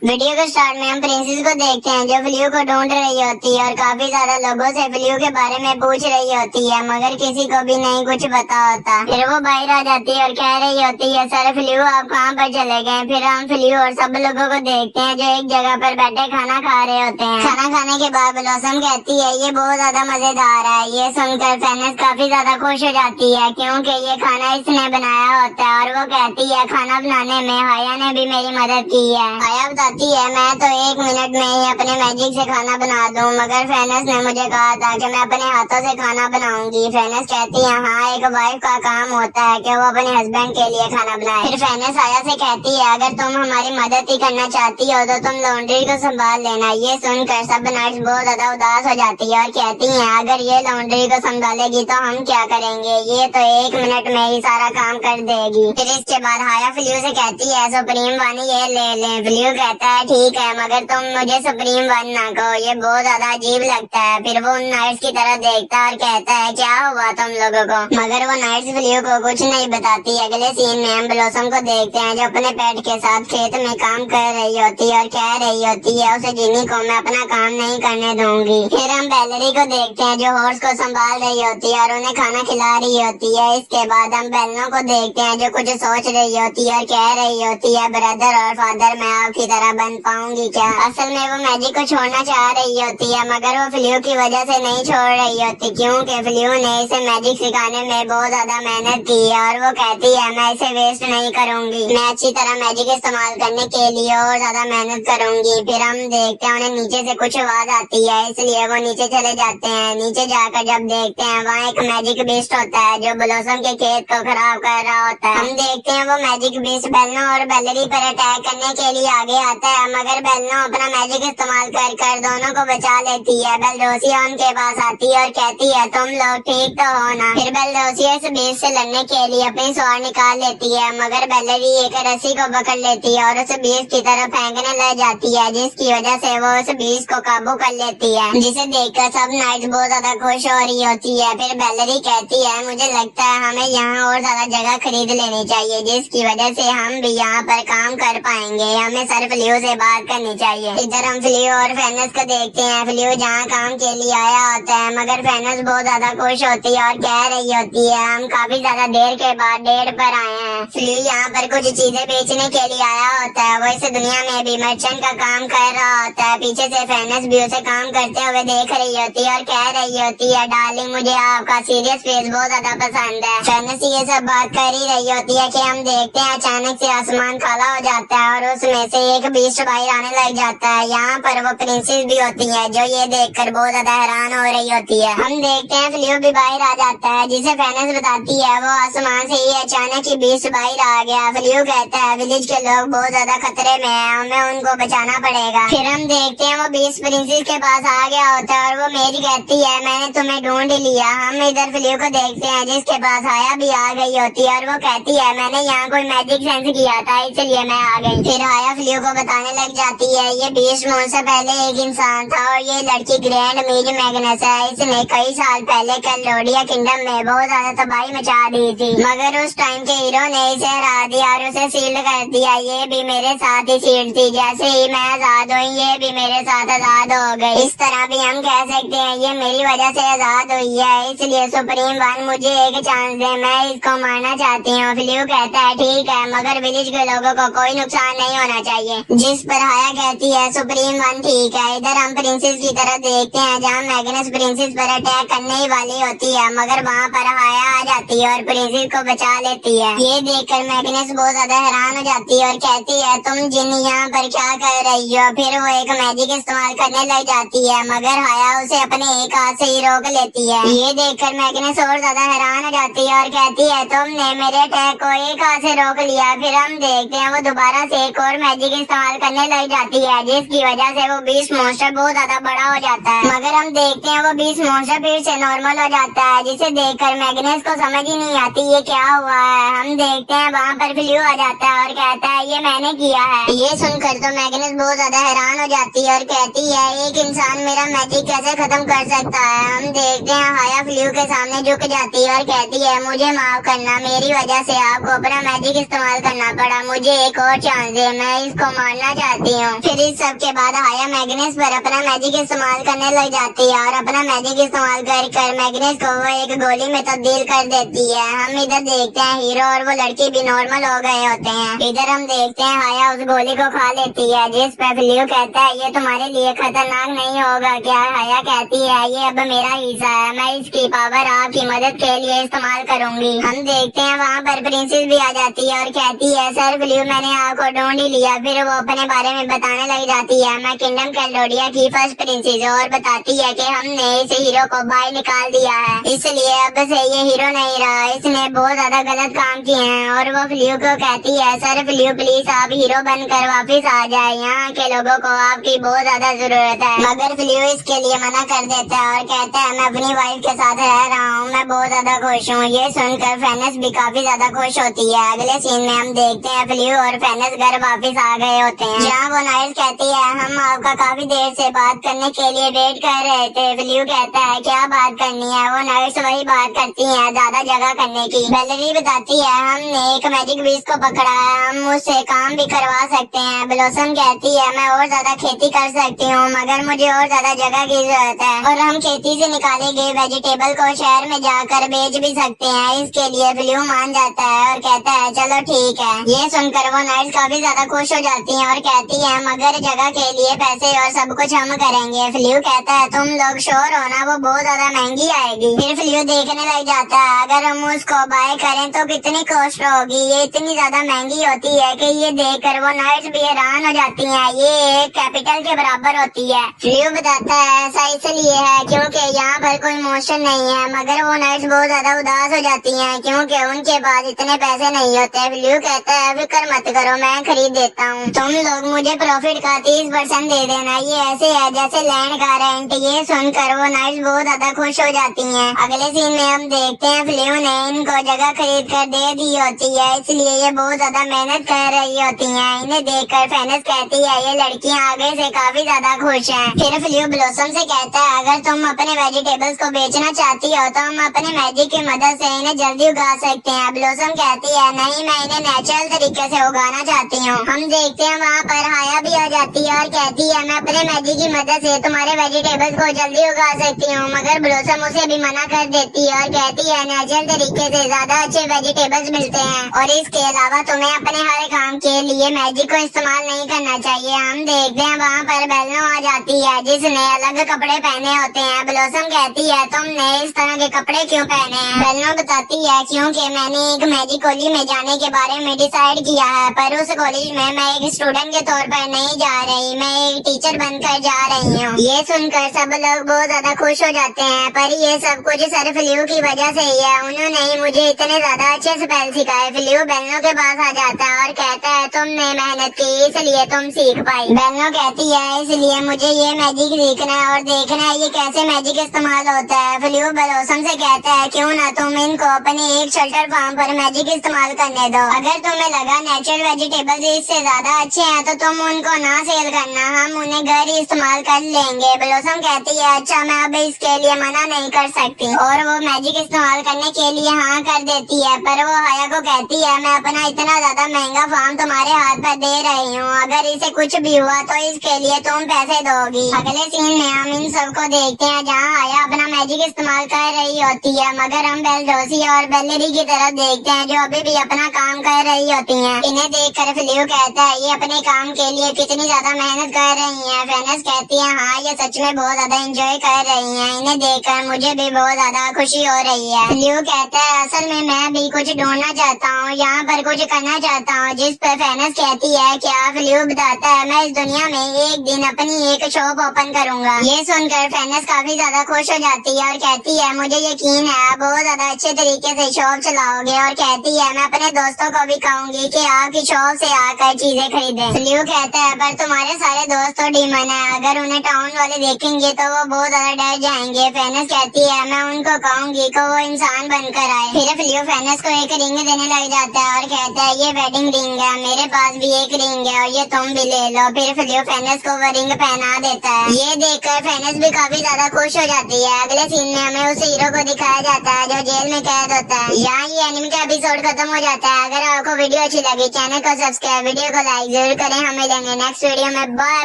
Video के start में हम प्रिंसेस को देखते हैं जो फ्लू को ढूंढ रही होती है और काफी ज्यादा लोगों से फ्लू के बारे में पूछ रही होती है, मगर किसी को भी नहीं कुछ पता होता। फिर वो बाहर आ जाती है और कह रही होती है, सर फ्लू आप कहाँ पर चले गए। फिर हम फ्लू और सब लोगों को देखते हैं जो एक जगह पर बैठे खाना खा रहे होते हैं। खाना खाने के बाद ब्लॉसम कहती है, ये बहुत ज्यादा मजेदार है। ये सुनकर फेनेस काफी ज्यादा खुश हो जाती है क्योंकि ये खाना इसने बनाया होता है, और वो कहती है खाना बनाने में हाया ने भी मेरी मदद की है। हाया बताती है, मैं तो 1 मिनट में ही अपने मैजिक से खाना बना दूं, मगर फेनेस ने मुझे कहा था कि मैं अपने हाथों से खाना बनाऊंगी। फेनेस कहती है, हाँ एक वाइफ का काम होता है कि वो अपने हस्बैंड के लिए खाना बनाए। फिर फेनेस हाया से कहती है, अगर तुम हमारी मदद ही करना चाहती हो तो तुम लॉन्ड्री को संभाल लेना। ये सुनकर सब नर्स बहुत ज्यादा उदास हो जाती है और कहती है, अगर ये लॉन्ड्री को संभालेगी तो हम क्या करेंगे, ये तो 1 मिनट में ही सारा काम कर देगी। फिर इसके बाद हाया फ्लू से कहती है, सुप्रीम वन ये ले ले। फ्लू कहता है, ठीक है मगर तुम मुझे सुप्रीम वन ना कहो, ये बहुत ज्यादा अजीब लगता है। फिर वो नर्स की तरह देखता है और कहता है, क्या हुआ तुम लोगों को, मगर वो नर्स फ्लू को कुछ नहीं बताती। अगले सीन में हम ब्लॉसम को देखते हैं जो अपने पेट के साथ खेत में काम कर रही होती है और कह रही होती है, उसे जिनी को मैं अपना काम नहीं करने दूंगी। फिर हम बेलरी को देखते हैं जो हॉर्स को संभाल रही होती है और उन्हें खाना खिला रही होती है। इसके बाद हम बेलनों को देखते हैं जो कुछ सोच रही होती है और कह रही होती है, ब्रदर और फादर मैं आपकी तरह बन पाऊंगी क्या। असल में वो मैजिक को छोड़ना चाह रही होती है, मगर वो फ्लू की वजह से नहीं छोड़ रही होती क्योंकि फ्लू ने इसे मैजिक सिखाने में बहुत ज्यादा मेहनत की है। और वो कहती है, मैं इसे वेस्ट नहीं करूंगी, मैं अच्छी तरह मैजिक इस्तेमाल करने के लिए और ज्यादा मेहनत करूंगी। फिर हम देखते हैं उन्हें नीचे से कुछ आवाज आती है, इसलिए वो नीचे चले जाते हैं। नीचे जाकर जब देखते हैं वहाँ एक मैजिक बीस्ट होता है जो ब्लॉसम के खेत को खराब कर रहा होता है। हम देखते हैं वो मैजिक बीस्ट बेलनो और बेलरी पर अटैक करने के लिए आगे आता है, मगर बेलनो अपना मैजिक इस्तेमाल कर दोनों को बचा लेती है। बेलरोसिया उनके पास आती है और कहती है, तुम लोग ठीक तो हो ना। फिर बेलरोसिया इस बीस्ट से लड़ने के लिए अपनी स्वॉर्ड निकाल लेती है, मगर बेलरी एक रस्सी को पकड़ लेती है और उस बीस्ट की तरफ फेंकने लग जाती है, जिसकी वजह से वो उस बीस्ट को काबू कर लेती है, जिसे देखकर सब नाइट्स बहुत ज्यादा खुश हो रही होती है। फिर बेलरी कहती है, मुझे लगता है हमें यहाँ और ज्यादा जगह खरीद लेनी चाहिए, जिसकी वजह से हम भी यहाँ पर काम कर पाएंगे। हमें सर फ्लू से बात करनी चाहिए। इधर हम फ्लू और फेनेस को देखते हैं। फ्लू जहाँ काम के लिए आया होता है, मगर फेनेस बहुत ज्यादा खुश होती है और कह रही होती है, हम काफी ज्यादा देर के बाद डेट पर आए हैं। फ्लू यहाँ पर कुछ चीजें बेचने के लिए आया होता है, वो इस दुनिया में भी मर्चेंट का काम कर रहा होता है। पीछे से फेनेस भी उसे काम करते हुए देख रही होती है और कह रही होती है, डार्लिंग मुझे आपका सीरियस फेस बहुत ज्यादा पसंद है। फेनेस ये सब बात कर ही रही होती है कि हम देखते हैं अचानक से आसमान काला हो जाता है और उसमें से एक बीस्ट बाहर आने लग जाता है। यहाँ पर वो प्रिंसेस भी होती है जो ये देखकर बहुत ज्यादा हैरान हो रही होती है। हम देखते हैं फ्लू भी बाहर आ जाता है, जिसे फेनेस बताती है वो आसमान से ही अचानक ही बीस्ट बाहर आ गया। फ्लू कहता है, विलेज के लोग बहुत ज्यादा खतरे में हैं, हमें उनको बचाना पड़ेगा। फिर हम देखते हैं वो बीस्ट प्रिंसेस के पास आ गया होता है और वो मेरी कहती है, मैंने तुम्हें ढूंढ लिया। हम इधर फ्लू को देखते हैं जिसके पास हाया भी आ गई होती है और वो कहती है, मैंने यहाँ कोई मैजिक सेंस किया था इसलिए मैं आ गई। फिर हाया फ्लू को बताने लग जाती है, ये बीस्ट मुझसे पहले एक इंसान था और ये लड़की ग्रैंड मेरी मैग्नस है। इसने कई साल पहले कैलोडिया किंगडम में बहुत ज्यादा तबाही मचा दी थी, मगर उस टाइम के हीरो ने इसे हरा दिया और उसे सील्ड कर दिया। ये भी मेरे साथ ही सील्ड थी, जैसे ही मैं आजाद हुई ये भी मेरे साथ आजाद हो गई। इस तरह भी हम कह सकते हैं ये मेरी वजह से आजाद हुई है, इसलिए सुप्रीम वन मुझे एक चांस दे, मैं इसको मारना चाहती हूँ। फ्लू कहता है, ठीक है मगर विलेज के लोगों को कोई नुकसान नहीं होना चाहिए, जिस पर हाया कहती है, सुप्रीम वन ठीक है। इधर हम प्रिंसेस की तरफ देखते हैं जहाँ मैग्नस प्रिंसेस पर अटैक करने ही वाली होती है, मगर वहाँ पर हाया आ जाती है और प्रिंसेस को बचा लेती है। ये देखकर मैग्नस बहुत ज्यादा हैरान हो जाती है और कहती है, तुम जिन्नी यहाँ पर क्या कर रही हो। फिर वो एक मैजिक इस्तेमाल करने लग जाती है, मगर हाया उसे अपने एक हाथ से ही रोक लेती है। ये देखकर मैग्नस और ज्यादा हैरान हो जाती है और कहती है, तुमने मेरे अटैक को एक हाथ से रोक लिया। फिर हम देखते हैं वो दोबारा से एक और मैजिक इस्तेमाल करने लग जाती है, जिसकी वजह से वो बीस्ट मॉन्स्टर बहुत ज्यादा बड़ा हो जाता है, मगर हम देखते हैं वो बीस्ट मॉन्स्टर फिर से नॉर्मल हो जाता है, जिसे देखकर मैग्नस को समझ ही नहीं आती ये क्या हुआ है। हम देखते हैं वहाँ पर फ्लू आ जाता है और कहता है, ये मैंने किया है। ये सुनकर तो मैग्नस बहुत ज्यादा हैरान हो जाती है और कहती है, एक इंसान मेरा मैजिक कैसे खत्म कर सकता है। हम देखते हैं हाया फ्लू के सामने झुक जाती है और कहती है, मुझे माफ करना, मेरी वजह से आपको अपना मैजिक इस्तेमाल करना पड़ा, मुझे एक और चांस दे, मैं इसको मार मारना चाहती हूँ। फिर इस सब के बाद हाया मैग्नेस पर अपना मैजिक इस्तेमाल करने लग जाती है और अपना मैजिक इस्तेमाल कर मैग्नेस को वो एक गोली में तब्दील कर देती है। हम इधर देखते हैं हीरो और वो लड़की भी नॉर्मल हो गए होते हैं। इधर हम देखते हैं हाया उस गोली को खा लेती है, जिस पे फ्लियो कहता है ये तुम्हारे लिए खतरनाक नहीं होगा क्या? हाया कहती है ये अब मेरा हिस्सा है, मैं इसकी पावर आपकी मदद के लिए इस्तेमाल करूंगी। हम देखते हैं वहाँ पर प्रिंसेस भी आ जाती है और कहती है सर फ्लियो मैंने आपको ढूंढ ही लिया। फिर वो अपने बारे में बताने लग जाती है, मैं किंगडम कैलोडिया की फर्स्ट प्रिंसेस, और बताती है कि हमने इस हीरो को बाहर निकाल दिया है, इसलिए अब से ये हीरो नहीं रहा, इसने बहुत ज्यादा गलत काम किए हैं। और वो फ्लियो को कहती है सर फ्लियो प्लीज आप हीरो बनकर वापिस आ जाए, यहाँ के लोगों को आपकी बहुत ज्यादा जरूरत है। मगर फ्लियो इसके लिए मना कर देता है और कहता है मैं अपनी वाइफ के साथ रह रहा हूँ, मैं बहुत ज्यादा खुश हूँ। ये सुनकर फेनस भी काफी ज्यादा खुश होती है। अगले सीन में हम देखते हैं फ्लियो और फेनस घर वापिस आ गए होते हैं, जहाँ वो नाइल्स कहती है हम आपका काफी देर से बात करने के लिए वेट कर रहे थे। फ्लियो कहता है क्या बात करनी है? वो नाइल्स वही बात करती है ज्यादा जगह करने की। बेलरी बताती है हमने एक मैजिक बीस्ट को पकड़ा है, हम उससे काम भी करवा सकते हैं। ब्लॉसम कहती है मैं और ज्यादा खेती कर सकती हूँ, मगर मुझे और ज्यादा जगह की जरूरत है, और हम खेती से निकाले गए वेजिटेबल को शहर में जाकर बेच भी सकते हैं। इसके लिए फ्लियो मान जाता है और कहता है चलो ठीक है। ये सुनकर वो नाइट्स काफी ज्यादा खुश हो जाती हैं और कहती हैं मगर जगह के लिए पैसे और सब कुछ हम करेंगे। फ्लियो कहता है तुम लोग श्योर हो ना, वो बहुत ज्यादा महंगी आएगी। फिर फ्लियो देखने लग जाता है अगर हम उसको बाय करें तो कितनी कॉस्ट होगी, ये इतनी ज्यादा महंगी होती है कि ये देखकर वो नाइट्स भी हैरान हो जाती हैं, ये एक कैपिटल के बराबर होती है। फ्लियो बताता है ऐसा इसलिए है क्योंकि यहाँ पर कोई मोशन नहीं है, मगर वो नाइट्स बहुत ज्यादा उदास हो जाती हैं क्योंकि उनके पास इतने पैसे नहीं होते। फ्लियो कहता है फिक्र मत करो मैं खरीद देता हूँ, तुम लोग मुझे प्रॉफिट का 30% दे देना, ये ऐसे है जैसे लैंड का रेंट। ये सुनकर वो नाइट्स बहुत ज्यादा खुश हो जाती हैं। अगले सीन में हम देखते हैं फ्लियो ने इनको जगह खरीद कर दे दी होती है, इसलिए ये बहुत ज्यादा मेहनत कर रही होती हैं। इन्हें देखकर फेनस कहती है ये लड़कियां आगे से काफी ज्यादा खुश हैं। फिर फ्लियो ब्लॉसम से कहता है अगर तुम अपने वेजिटेबल्स को बेचना चाहती हो तो हम अपने मैजिक की मदद से इन्हें जल्दी उगा सकते हैं। ब्लॉसम कहती है नहीं मैं इन्हें नेचुरल तरीके से उगाना चाहती हूँ। हम देखते हैं वहाँ पर हाया भी आ जाती है और कहती है मैं अपने मैजिक की मदद से तुम्हारे वेजिटेबल्स को जल्दी उगा सकती हूँ, मगर ब्लॉसम उसे भी मना कर देती है और कहती है नेचुरल तरीके से ज्यादा अच्छे वेजिटेबल्स मिलते हैं और इसके अलावा तुम्हें अपने हर काम के लिए मैजिक को इस्तेमाल नहीं करना चाहिए। हम देखते हैं वहाँ पर बेलनो आ जाती है जिसने अलग कपड़े पहने होते हैं। ब्लॉसम कहती है तुमने इस तरह के कपड़े क्यों पहने हैं? बेलनो बताती है क्योंकि मैंने एक मैजिक कॉलेज में जाने के बारे में डिसाइड किया है, पर उस कॉलेज में मैं एक स्टूडेंट के तौर पर नहीं जा रही, मैं एक टीचर बनकर जा रही हूँ। ये सुनकर सब लोग बहुत ज्यादा खुश हो जाते हैं, पर ये सब कुछ सर फ्लियो की वजह से ही है, उन्होंने ही मुझे इतने ज्यादा अच्छे स्पेल सिखाए। फ्लियो बेलनो के पास आ जाता है और कहता है तुमने मेहनत की इसलिए तुम सीख पाई। बेलनो कहती है इसलिए मुझे ये मैजिक सीखना है और देखना है ये कैसे मैजिक इस्तेमाल होता है। फ्लियो ब्लॉसम से कहता है क्यों ना तुम इनको अपने एक शेल्टर फार्म पर मैजिक इस्तेमाल करने दो, अगर तुम्हें लगा नेचुरल वेजिटेबल्स इससे ज्यादा अच्छे हैं तो तुम उनको ना सेल करना, हम उन्हें घर ही इस्तेमाल कर लेंगे। ब्लॉसम कहती है अच्छा मैं अब इसके लिए मना नहीं कर सकती, और वो मैजिक इस्तेमाल करने के लिए हाँ कर देती है। पर वो हाया को कहती है मैं अपना इतना ज्यादा महंगा फार्म तुम्हारे हाथ पर दे रही हूँ, अगर इसे कुछ भी हुआ तो इसके लिए तुम पैसे दोगी। अगले सीन में हम इन सबको देखते हैं जहाँ हाया अपना मैजिक इस्तेमाल कर रही होती है, मगर हम बेलरोसी और बेलरी की तरफ देखते हैं जो अभी भी अपना काम कर रही होती हैं। इन्हें देखकर फ्लियो कहता है ये अपने काम के लिए कितनी ज्यादा मेहनत कर रही हैं। फेनस कहती है हाँ ये सच में बहुत ज्यादा एंजॉय कर रही हैं, इन्हें देखकर मुझे भी बहुत ज्यादा खुशी हो रही है। फ्लियो कहता है असल में मैं भी कुछ ढूंढना चाहता हूँ, यहाँ पर कुछ करना चाहता हूँ, जिस पर फेनस कहती है क्या? फ्लियो बताता है मैं इस दुनिया में एक दिन अपनी एक शॉप ओपन करूंगा। ये सुनकर फेनस काफी ज्यादा खुश हो जाती है और कहती है मुझे यकीन है आप बहुत ज्यादा अच्छे तरीके से शॉप चलाओगे, और कहती है मैं अपने दोस्तों को भी कहूंगी कि आपकी शॉप से आकर चीजें खरीदें। फ्लियो कहता है पर और तुम्हारे सारे दोस्त तो डीमन है, अगर उन्हें टाउन वाले देखेंगे तो वो बहुत ज्यादा डर जाएंगे। फेनस कहती है मैं उनको कहूंगी कि वो इंसान बनकर आए। फिर फ्लियो फेनस को एक रिंग देने लग जाता है और कहता है ये वेडिंग रिंग है, मेरे पास भी एक रिंग है और ये तुम भी ले लो। फिर फ्लियो फेनस को वो रिंग पहना देता है। ये देखकर फेनस भी काफी ज्यादा खुश हो जाती है। अगले सीन में हमें उस हीरो को दिखाया जाता है जो जेल में कैद होता है। यहाँ ये एनिमे का एपिसोड खत्म हो जाता है। अगर आपको वीडियो अच्छी लगी चैनल को सब्सक्राइब, वीडियो को लाइक जरूर करें। हम मिलेंगे नेक्स्ट वीडियो में। Bye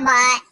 bye.